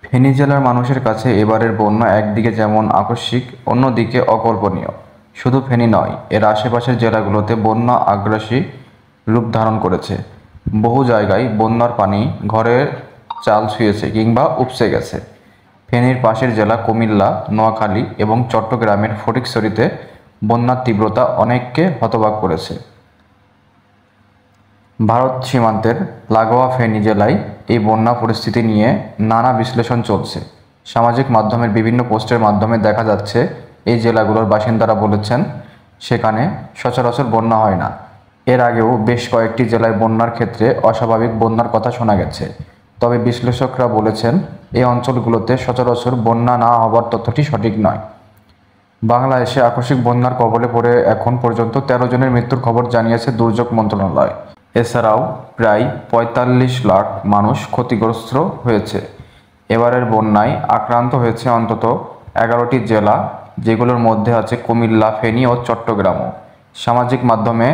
ফেনী জেলার মানুষের কাছে এবারের বন্যা একদিকে যেমন আকস্মিক, অন্যদিকে অকল্পনীয়। শুধু ফেনী নয়, এর আশেপাশের জেলাগুলোতে বন্যা আগ্রাসী রূপ ধারণ করেছে। বহু জায়গায় বন্যার পানি ঘরের চাল ছুঁয়েছে কিংবা উপচে গেছে। ফেনীর পাশের জেলা কুমিল্লা, নোয়াখালী এবং চট্টগ্রামের ফটিকছড়িতে বন্যার তীব্রতা অনেককে হতবাক করেছে। ভারত সীমান্তের লাগোয়া ফেনী জেলায় এই বন্যা পরিস্থিতি নিয়ে নানা বিশ্লেষণ চলছে। সামাজিক মাধ্যমের বিভিন্ন পোস্টের মাধ্যমে দেখা যাচ্ছে, এই জেলাগুলোর বাসিন্দারা বলেছেন সেখানে সচরাচর বন্যা হয় না। এর আগেও বেশ কয়েকটি জেলায় বন্যার ক্ষেত্রে অস্বাভাবিক বন্যার কথা শোনা গেছে। তবে বিশ্লেষকরা বলেছেন, এই অঞ্চলগুলোতে সচরাচর বন্যা না হবার তথ্যটি সঠিক নয়। বাংলাদেশে আকস্মিক বন্যার কবলে পড়ে এখন পর্যন্ত ১৩ জনের মৃত্যুর খবর জানিয়েছে দুর্যোগ মন্ত্রণালয়। এছাড়াও প্রায় ৪৫ লাখ মানুষ ক্ষতিগ্রস্ত হয়েছে। এবারের বন্যায় আক্রান্ত হয়েছে অন্তত ১১টি জেলা, যেগুলোর মধ্যে আছে কুমিল্লা, ফেনী ও চট্টগ্রামও। সামাজিক মাধ্যমে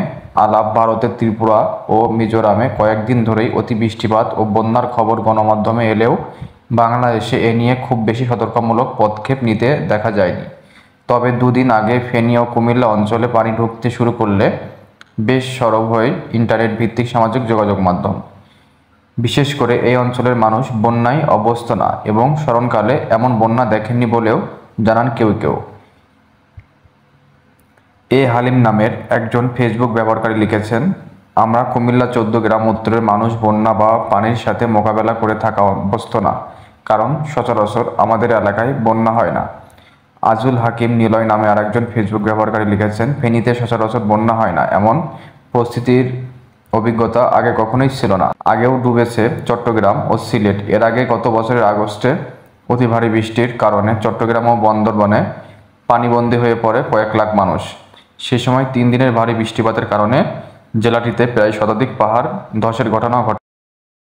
আলাপ ভারতের ত্রিপুরা ও মিজোরামে কয়েকদিন ধরেই অতিবৃষ্টিপাত ও বন্যার খবর গণমাধ্যমে এলেও বাংলাদেশে এ নিয়ে খুব বেশি সতর্কতামূলক পদক্ষেপ নিতে দেখা যায়নি। তবে দুদিন আগে ফেনী ও কুমিল্লা অঞ্চলে পানি ঢুকতে শুরু করলে বেশ সরব হয় ইন্টারনেট ভিত্তিক সামাজিক যোগাযোগ মাধ্যম। বিশেষ করে এই অঞ্চলের মানুষ বন্যায় অভ্যস্ত না এবং স্মরণকালে এমন বন্যা দেখেননি বলেও জানান কেউ কেউ। এ হালিম নামের একজন ফেসবুক ব্যবহারকারী লিখেছেন, আমরা কুমিল্লা ১৪ গ্রাম উত্তরের মানুষ বন্যা বা পানির সাথে মোকাবেলা করে থাকা অভ্যস্ত না, কারণ সচরাচর আমাদের এলাকায় বন্যা হয় না। আজুল হাকিম নিলয় নামে আরেকজন ফেসবুক ব্যবহারকারী লিখেছেন, ফেনীতে সচরাচর বন্যা হয় না, এমন পরিস্থিতির অভিজ্ঞতা আগে কখনোই ছিল না। আগেও ডুবেছে চট্টগ্রাম ও সিলেট। এর আগে গত বছরের আগস্টে অতি ভারী বৃষ্টির কারণে চট্টগ্রাম ও বান্দরবানে পানিবন্দী হয়ে পড়ে কয়েক লাখ মানুষ। সে সময় ৩ দিনের ভারী বৃষ্টিপাতের কারণে জেলাটিতে প্রায় শতাধিক পাহাড় ধসের ঘটনাও ঘটে।